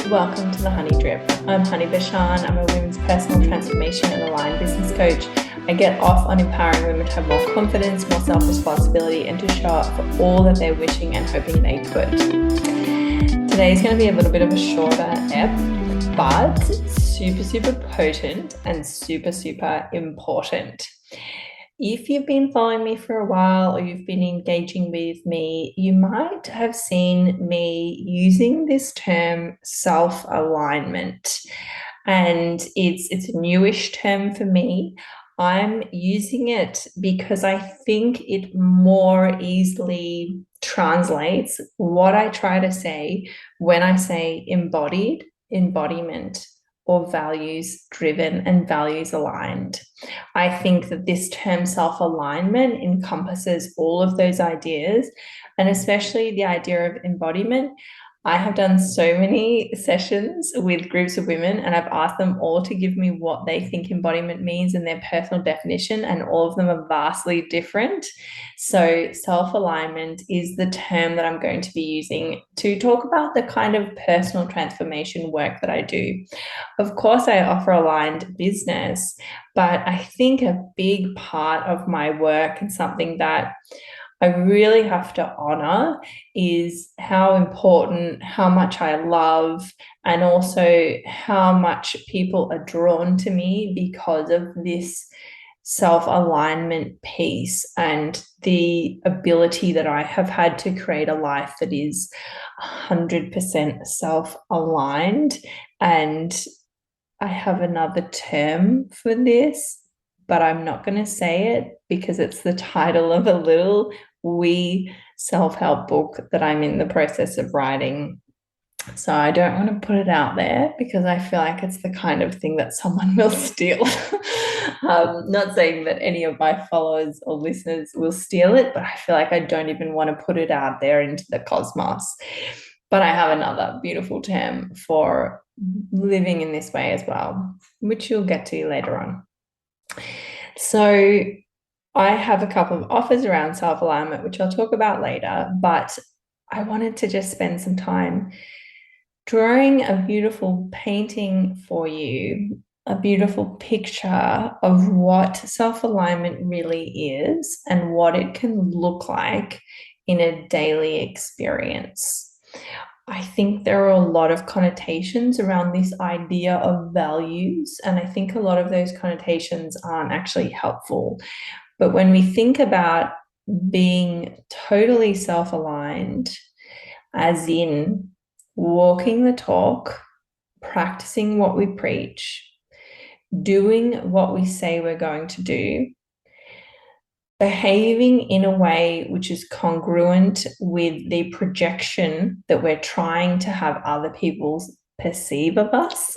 Welcome to the Honey Drip. I'm Honey Bachan. I'm a women's personal transformation and aligned business coach. I get off on empowering women to have more confidence, more self-responsibility, and to show up for all that they're wishing and hoping they could. Today is going to be a little bit of a shorter ep, but super potent and super important. If you've been following me for a while or you've been engaging with me, you might have seen me using this term self-alignment. And it's a newish term for me. I'm using it because I think it more easily translates what I try to say when I say embodied, embodiment, or values driven and values aligned. I think that this term self-alignment encompasses all of those ideas, and especially the idea of embodiment. I have done so many sessions with groups of women, and I've asked them all to give me what they think embodiment means in their personal definition, and all of them are vastly different. So self-alignment is the term that I'm going to be using to talk about the kind of personal transformation work that I do. Of course, I offer aligned business, but I think a big part of my work and something that I really have to honor is how important, how much I love, and also how much people are drawn to me because of this self-alignment piece and the ability that I have had to create a life that is 100% self-aligned. And I have another term for this, but I'm not going to say it because it's the title of a little wee self-help book that I'm in the process of writing. So I don't want to put it out there because I feel like it's the kind of thing that someone will steal. Not saying that any of my followers or listeners will steal it, but I feel like I don't even want to put it out there into the cosmos. But I have another beautiful term for living in this way as well, which you'll get to later on. So I have a couple of offers around self-alignment, which I'll talk about later, but I wanted to just spend some time drawing a beautiful painting for you, a beautiful picture of what self-alignment really is and what it can look like in a daily experience. I think there are a lot of connotations around this idea of values, and I think a lot of those connotations aren't actually helpful. But when we think about being totally self-aligned, as in walking the talk, practicing what we preach, doing what we say we're going to do, behaving in a way which is congruent with the projection that we're trying to have other people perceive of us.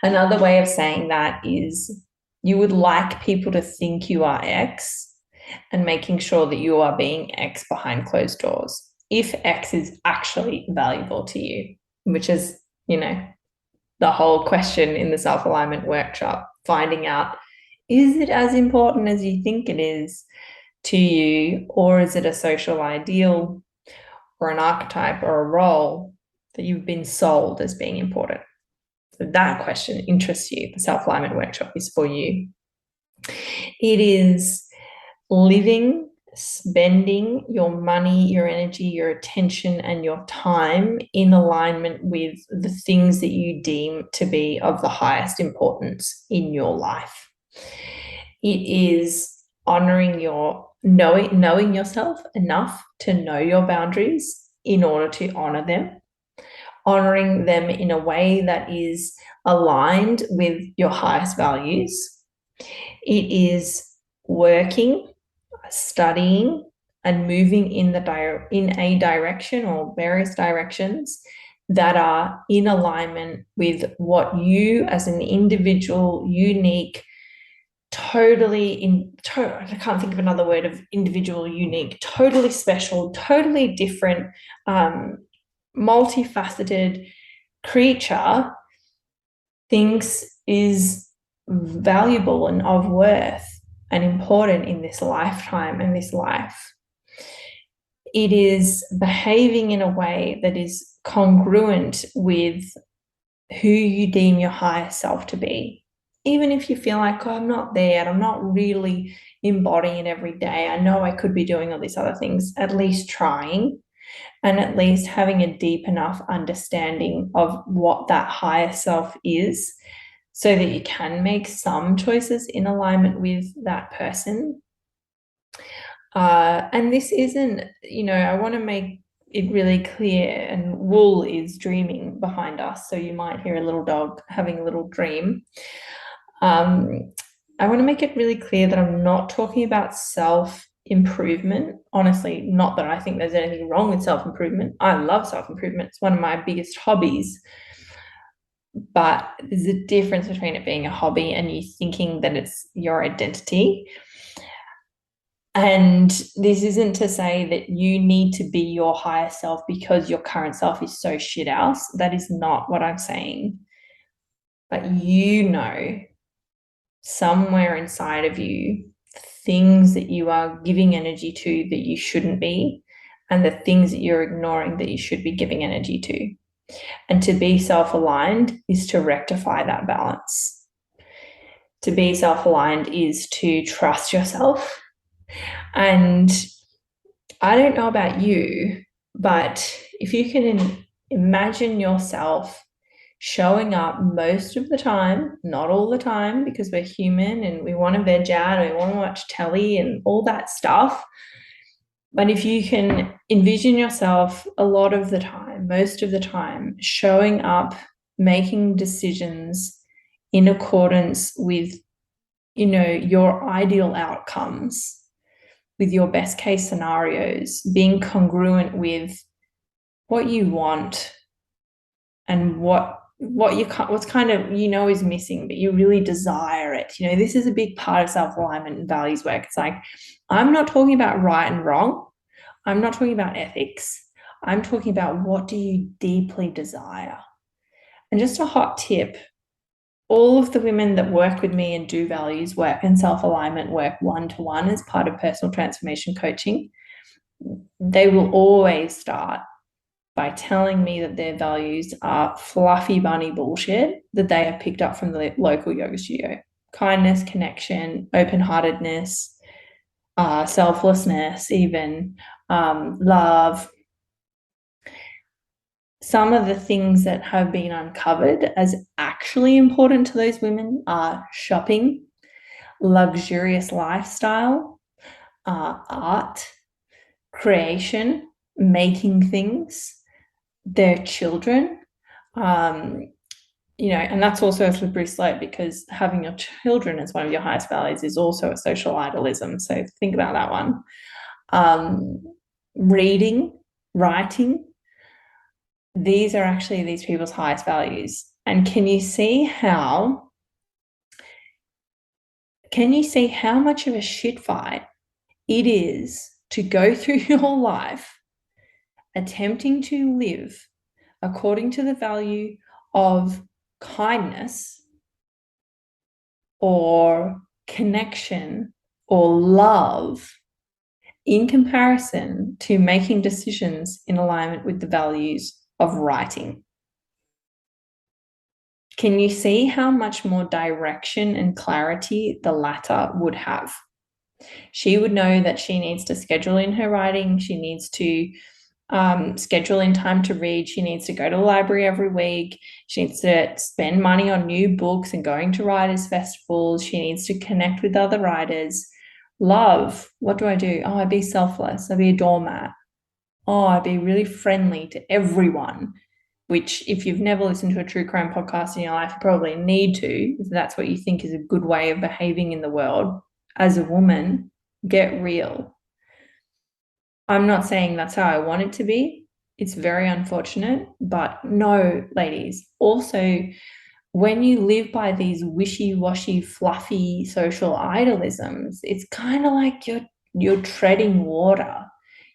Another way of saying that is you would like people to think you are X and making sure that you are being X behind closed doors, if X is actually valuable to you, which is, the whole question in the self-alignment workshop, finding out, is it as important as you think it is to you, or is it a social ideal or an archetype or a role that you've been sold as being important? So that question interests you. The self-alignment workshop is for you. It is living, spending your money, your energy, your attention, and your time in alignment with the things that you deem to be of the highest importance in your life. It is honoring your knowing yourself enough to know your boundaries in order to honor them, honoring them in a way that is aligned with your highest values. It is working, studying, and moving in a direction or various directions that are in alignment with what you as an individual, unique, I can't think of another word of individual, unique, totally special, totally different, multifaceted creature thinks is valuable and of worth and important in this lifetime and this life. It is behaving in a way that is congruent with who you deem your higher self to be. Even if you feel like, oh, I'm not there, and I'm not really embodying it every day. I know I could be doing all these other things, at least trying, and at least having a deep enough understanding of what that higher self is so that you can make some choices in alignment with that person. And this isn't, I want to make it really clear, and wool is dreaming behind us. So you might hear a little dog having a little dream. I want to make it really clear that I'm not talking about self-improvement. Honestly, not that I think there's anything wrong with self-improvement. I love self-improvement. It's one of my biggest hobbies. But there's a difference between it being a hobby and you thinking that it's your identity. And this isn't to say that you need to be your higher self because your current self is so shit house. That is not what I'm saying. But somewhere inside of you, things that you are giving energy to that you shouldn't be, and the things that you're ignoring that you should be giving energy to. And to be self-aligned is to rectify that balance. To be self-aligned is to trust yourself. And I don't know about you, but if you can imagine yourself showing up most of the time, not all the time, because we're human and we want to veg out and we want to watch telly and all that stuff. But if you can envision yourself a lot of the time, most of the time, showing up, making decisions in accordance with, your ideal outcomes, with your best case scenarios, being congruent with what you want and what's kind of is missing, but you really desire it. This is a big part of self-alignment and values work. It's like, I'm not talking about right and wrong. I'm not talking about ethics. I'm talking about, what do you deeply desire? And just a hot tip, all of the women that work with me and do values work and self-alignment work one-to-one as part of personal transformation coaching, they will always start by telling me that their values are fluffy bunny bullshit that they have picked up from the local yoga studio. Kindness, connection, open-heartedness, selflessness, even love. Some of the things that have been uncovered as actually important to those women are shopping, luxurious lifestyle, art, creation, making things, their children, and that's also a slippery slope, because having your children as one of your highest values is also a social idolism. So think about that one. Reading, writing, these are actually these people's highest values. And can you see how much of a shit fight it is to go through your life attempting to live according to the value of kindness or connection or love, in comparison to making decisions in alignment with the values of writing? Can you see how much more direction and clarity the latter would have? She would know that she needs to schedule in her writing. She needs to schedule in time to read. She needs to go to the library every week. She needs to spend money on new books and going to writers' festivals. She needs to connect with other writers. Love, what do? Oh, I'd be selfless. I'd be a doormat. Oh, I'd be really friendly to everyone, which, if you've never listened to a true crime podcast in your life, you probably need to, if that's what you think is a good way of behaving in the world. As a woman, get real. I'm not saying that's how I want it to be. It's very unfortunate, but no, ladies. Also, when you live by these wishy-washy, fluffy social idolisms, it's kind of like you're treading water.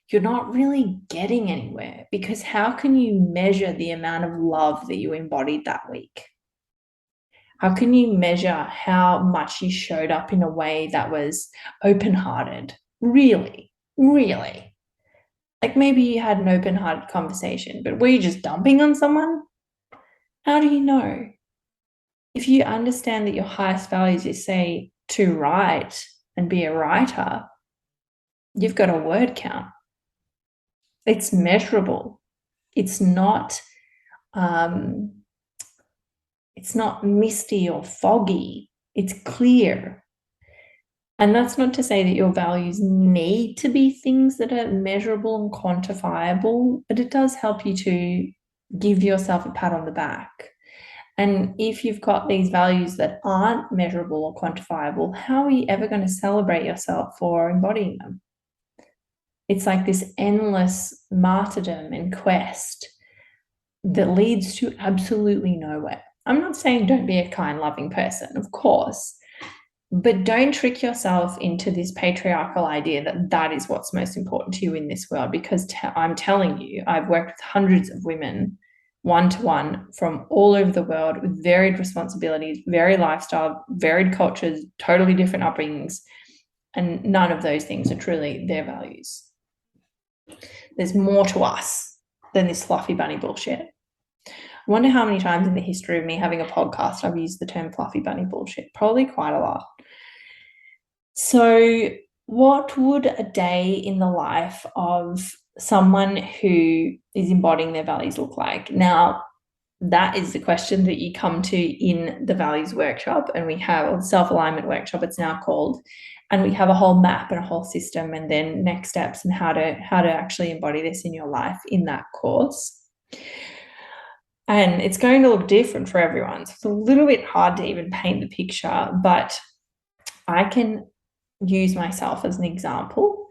You're not really getting anywhere, because how can you measure the amount of love that you embodied that week? How can you measure how much you showed up in a way that was open-hearted? Really, really. Like maybe you had an open-hearted conversation, but were you just dumping on someone? How do you know? If you understand that your highest values is, say, to write and be a writer, you've got a word count. It's measurable. It's not misty or foggy. It's clear. And that's not to say that your values need to be things that are measurable and quantifiable, but it does help you to give yourself a pat on the back. And if you've got these values that aren't measurable or quantifiable, how are you ever going to celebrate yourself for embodying them? It's like this endless martyrdom and quest that leads to absolutely nowhere. I'm not saying don't be a kind, loving person, of course, but don't trick yourself into this patriarchal idea that that is what's most important to you in this world, because I'm telling you, I've worked with hundreds of women one-to-one from all over the world with varied responsibilities, varied lifestyle, varied cultures, totally different upbringings, and none of those things are truly their values. There's more to us than this fluffy bunny bullshit. I wonder how many times in the history of me having a podcast I've used the term fluffy bunny bullshit. Probably quite a lot. So, what would a day in the life of someone who is embodying their values look like? Now, that is the question that you come to in the values workshop, and we have, or the self-alignment workshop it's now called, and we have a whole map and a whole system, and then next steps and how to actually embody this in your life in that course. And it's going to look different for everyone. So it's a little bit hard to even paint the picture, but I can use myself as an example.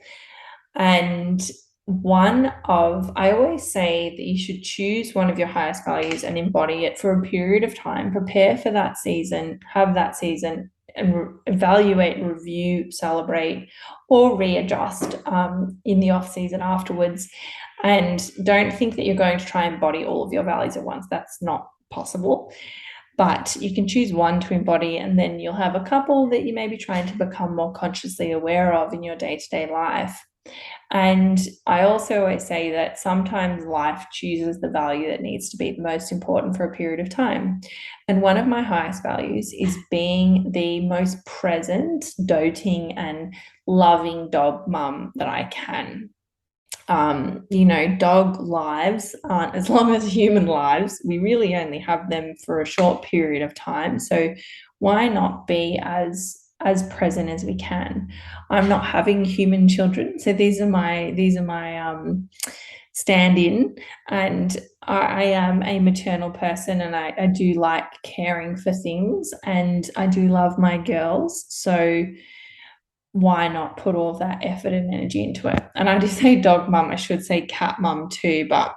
And I always say that you should choose one of your highest values and embody it for a period of time, prepare for that season, have that season, and evaluate, review, celebrate, or readjust in the off season afterwards. And don't think that you're going to try and embody all of your values at once. That's not possible. But you can choose one to embody, and then you'll have a couple that you may be trying to become more consciously aware of in your day-to-day life. And I also always say that sometimes life chooses the value that needs to be the most important for a period of time. And one of my highest values is being the most present, doting, and loving dog mum that I can. Dog lives aren't as long as human lives. We really only have them for a short period of time. So why not be as present as we can? I'm not having human children, so these are my stand-in, and I am a maternal person, and I do like caring for things, and I do love my girls. So why not put all of that effort and energy into it? And I do say dog mum, I should say cat mum too, but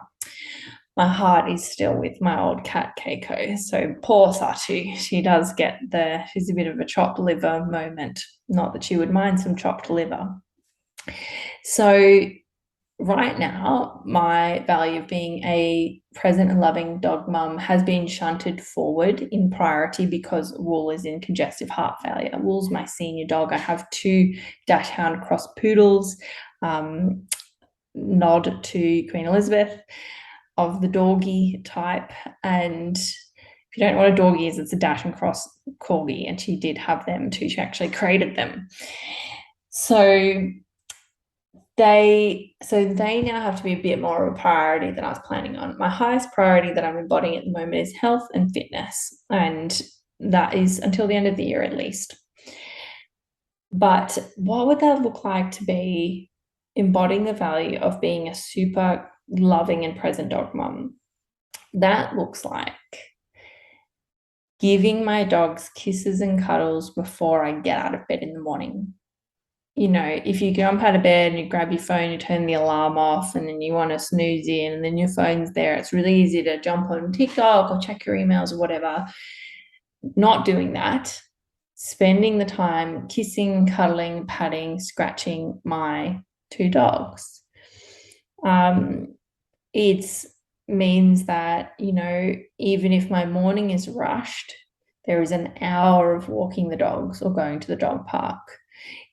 my heart is still with my old cat Keiko. So poor Satu, she's a bit of a chopped liver moment. Not that she would mind some chopped liver. So right now, my value of being a present and loving dog mum has been shunted forward in priority because Wool is in congestive heart failure. Wool's my senior dog. I have 2 Dachshund cross poodles, nod to Queen Elizabeth, of the doggy type. And if you don't know what a doggy is, it's a Dachshund cross corgi, and she did have them too. She actually created them. So they now have to be a bit more of a priority than I was planning on. My highest priority that I'm embodying at the moment is health and fitness, and that is until the end of the year at least. But what would that look like to be embodying the value of being a super loving and present dog mum? That looks like giving my dogs kisses and cuddles before I get out of bed in the morning. If you jump out of bed and you grab your phone, you turn the alarm off, and then you want to snooze in, and then your phone's there, it's really easy to jump on TikTok or check your emails or whatever. Not doing that. Spending the time kissing, cuddling, patting, scratching my 2 dogs. It means that, even if my morning is rushed, there is an hour of walking the dogs or going to the dog park.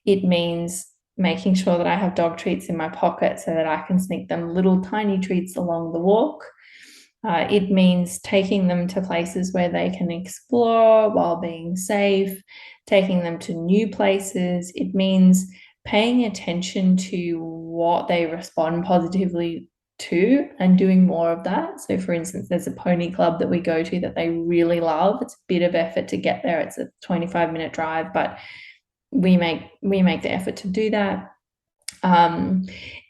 It means making sure that I have dog treats in my pocket so that I can sneak them little tiny treats along the walk. It means taking them to places where they can explore while being safe, taking them to new places. It means paying attention to what they respond positively to and doing more of that. So, for instance, there's a pony club that we go to that they really love. It's a bit of effort to get there. It's a 25-minute drive, but we make the effort to do that.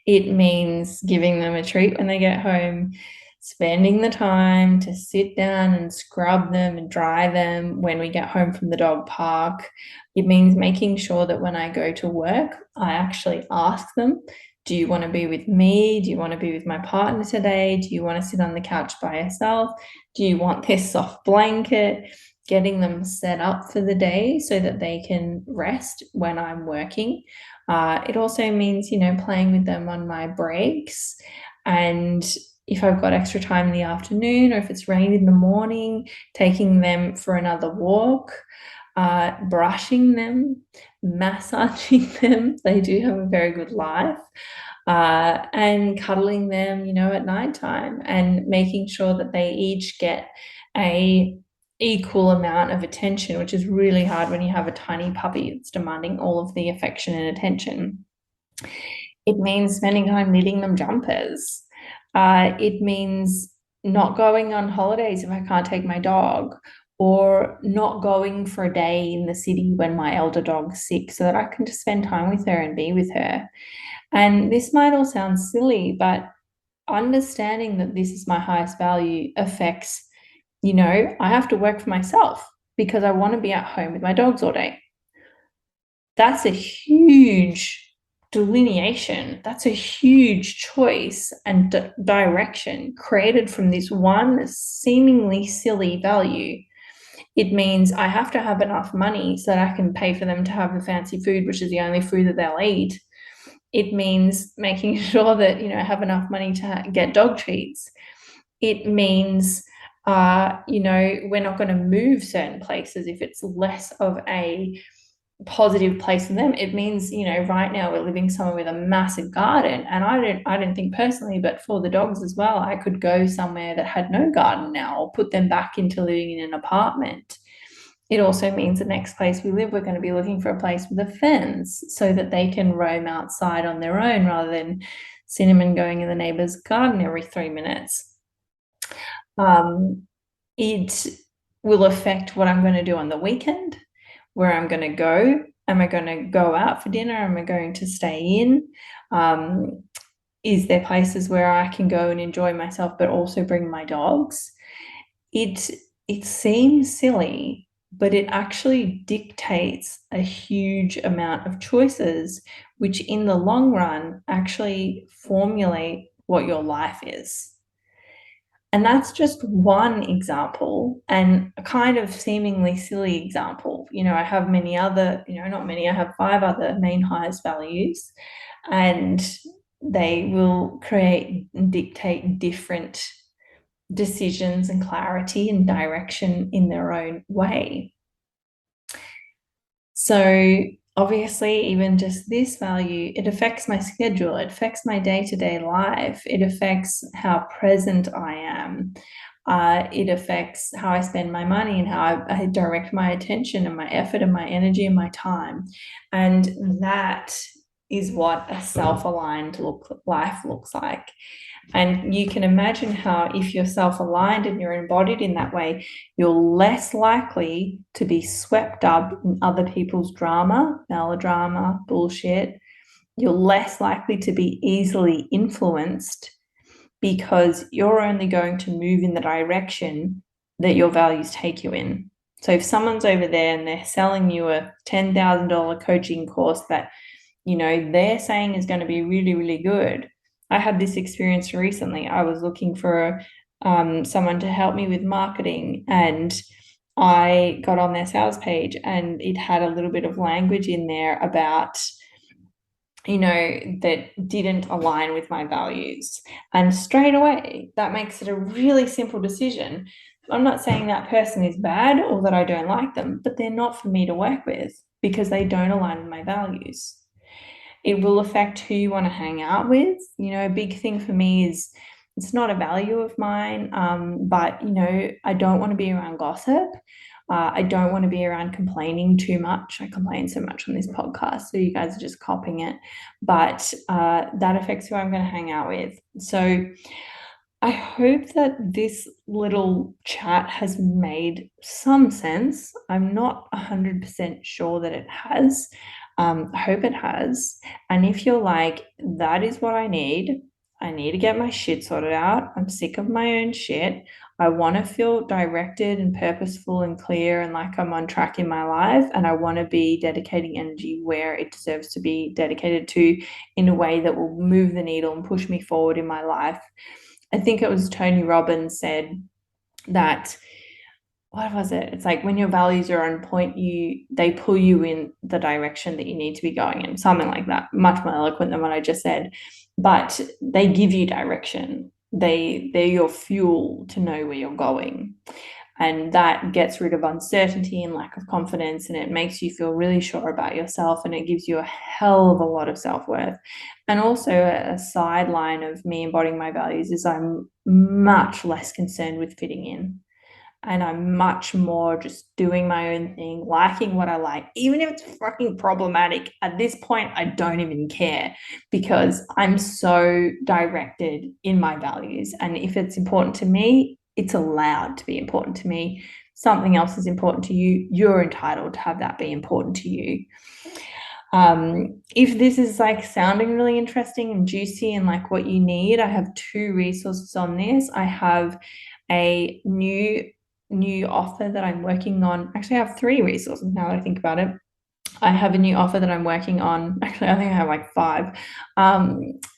It means giving them a treat when they get home, spending the time to sit down and scrub them and dry them when we get home from the dog park. It means making sure that when I go to work, I actually ask them, do you want to be with me? Do you want to be with my partner today? Do you want to sit on the couch by yourself? Do you want this soft blanket? Getting them set up for the day so that they can rest when I'm working. It also means, playing with them on my breaks. And if I've got extra time in the afternoon or if it's rained in the morning, taking them for another walk, brushing them, massaging them. They do have a very good life. And cuddling them, at nighttime and making sure that they each get a equal amount of attention, which is really hard when you have a tiny puppy that's demanding all of the affection and attention. It means spending time knitting them jumpers. It means not going on holidays if I can't take my dog, or not going for a day in the city when my elder dog's sick so that I can just spend time with her and be with her. And this might all sound silly, but understanding that this is my highest value affects, I have to work for myself because I want to be at home with my dogs all day. That's a huge delineation. That's a huge choice and direction created from this one seemingly silly value. It means I have to have enough money so that I can pay for them to have the fancy food, which is the only food that they'll eat. It means making sure that, I have enough money to get dog treats. It means, we're not going to move certain places if it's less of a positive place for them. It means, right now we're living somewhere with a massive garden, and I don't think personally, but for the dogs as well, I could go somewhere that had no garden now or put them back into living in an apartment. It also means the next place we live, we're going to be looking for a place with a fence so that they can roam outside on their own rather than Cinnamon going in the neighbor's garden every 3 minutes. It will affect what I'm going to do on the weekend, where I'm going to go. Am I going to go out for dinner? Am I going to stay in? Is there places where I can go and enjoy myself, but also bring my dogs? It seems silly, but it actually dictates a huge amount of choices, which in the long run actually formulate what your life is. And that's just one example, and a kind of seemingly silly example. I have many other, not many, I have 5 other main highest values, and they will create and dictate different decisions and clarity and direction in their own way. So obviously, even just this value, it affects my schedule, it affects my day-to-day life, it affects how present I am. It affects how I spend my money and how I direct my attention and my effort and my energy and my time. And that is what a self-aligned life looks like. And you can imagine how if you're self-aligned and you're embodied in that way, you're less likely to be swept up in other people's drama, melodrama, bullshit. You're less likely to be easily influenced because you're only going to move in the direction that your values take you in. So if someone's over there and they're selling you a $10,000 coaching course that, they're saying is going to be really, really good. I had this experience recently. I was looking for someone to help me with marketing, and I got on their sales page and it had a little bit of language in there about, that didn't align with my values. And straight away, that makes it a really simple decision. I'm not saying that person is bad or that I don't like them, but they're not for me to work with because they don't align with my values. It will affect who you want to hang out with. A big thing for me is it's not a value of mine, but I don't want to be around gossip. I don't want to be around complaining too much. I complain so much on this podcast, so you guys are just copying it. But that affects who I'm going to hang out with. So I hope that this little chat has made some sense. I'm not 100% sure that it has. I hope it has. And if you're like, that is what I need to get my shit sorted out. I'm sick of my own shit. I want to feel directed and purposeful and clear and like I'm on track in my life. And I want to be dedicating energy where it deserves to be dedicated to in a way that will move the needle and push me forward in my life. I think it was Tony Robbins said that, what was it? It's like when your values are on point, they pull you in the direction that you need to be going in, something like that. Much more eloquent than what I just said, but they give you direction. They're your fuel to know where you're going. And that gets rid of uncertainty and lack of confidence, and it makes you feel really sure about yourself, and it gives you a hell of a lot of self-worth. And also a sideline of me embodying my values is I'm much less concerned with fitting in, and I'm much more just doing my own thing, liking what I like, even if it's fucking problematic. At this point, I don't even care because I'm so directed in my values. And if it's important to me, it's allowed to be important to me. Something else is important to you, you're entitled to have that be important to you. If this is like sounding really interesting and juicy and like what you need, I have 2 resources on this. I have a new offer that I'm working on. Actually, I have 3 resources now that I think about it. I have a new offer that I'm working on. Actually, I think I have like 5,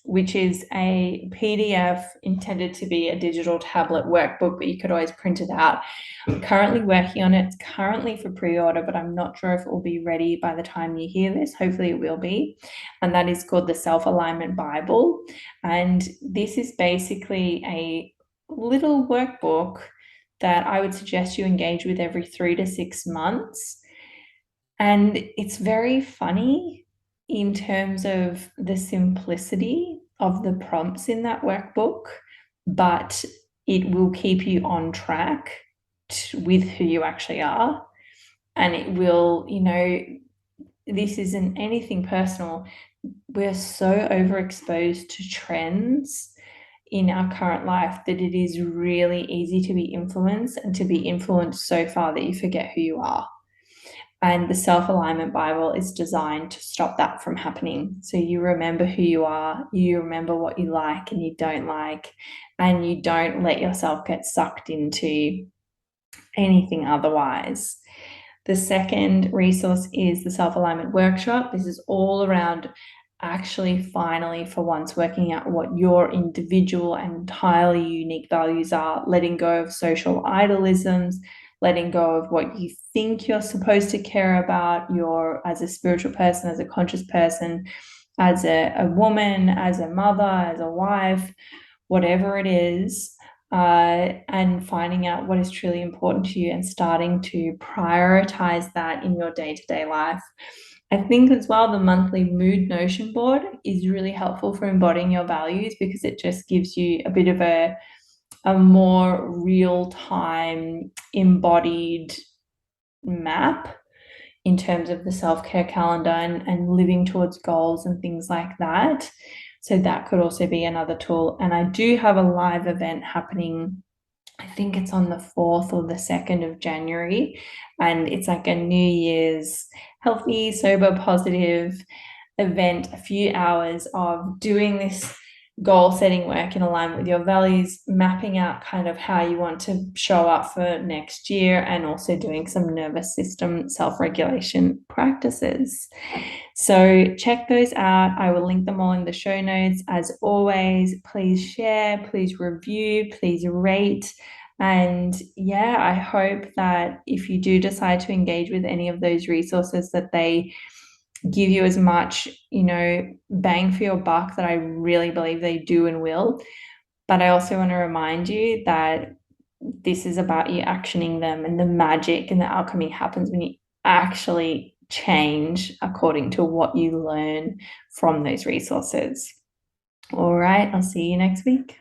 which is a PDF intended to be a digital tablet workbook, but you could always print it out. I'm currently working on it. It's currently for pre-order, but I'm not sure if it will be ready by the time you hear this. Hopefully it will be. And that is called the Self-Alignment Bible. And this is basically a little workbook that I would suggest you engage with every 3 to 6 months. And it's very funny in terms of the simplicity of the prompts in that workbook, but it will keep you on track with who you actually are. And it will, this isn't anything personal. We're so overexposed to trends in our current life that it is really easy to be influenced, and to be influenced so far that you forget who you are. And the Self-Alignment Bible is designed to stop that from happening. So you remember who you are, you remember what you like and you don't like, and you don't let yourself get sucked into anything otherwise. The second resource is the Self-Alignment Workshop. This is all around actually finally for once working out what your individual and entirely unique values are, letting go of social idolisms, letting go of what you think you're supposed to care about, as a spiritual person, as a conscious person, as a woman, as a mother, as a wife, whatever it is, and finding out what is truly important to you and starting to prioritize that in your day-to-day life. I think as well, the monthly mood notion board is really helpful for embodying your values, because it just gives you a bit of a more real-time embodied map in terms of the self-care calendar and living towards goals and things like that. So that could also be another tool. And I do have a live event happening, I think it's on the 4th or the 2nd of January. And it's like a New Year's healthy, sober, positive event, a few hours of doing this goal setting work in alignment with your values, mapping out kind of how you want to show up for next year, and also doing some nervous system self-regulation practices. So check those out. I will link them all in the show notes. As always, please share, please review, please rate. And yeah, I hope that if you do decide to engage with any of those resources, that they give you as much, bang for your buck that I really believe they do and will. But I also want to remind you that this is about you actioning them, and the magic and the alchemy happens when you actually change according to what you learn from those resources. All right, I'll see you next week.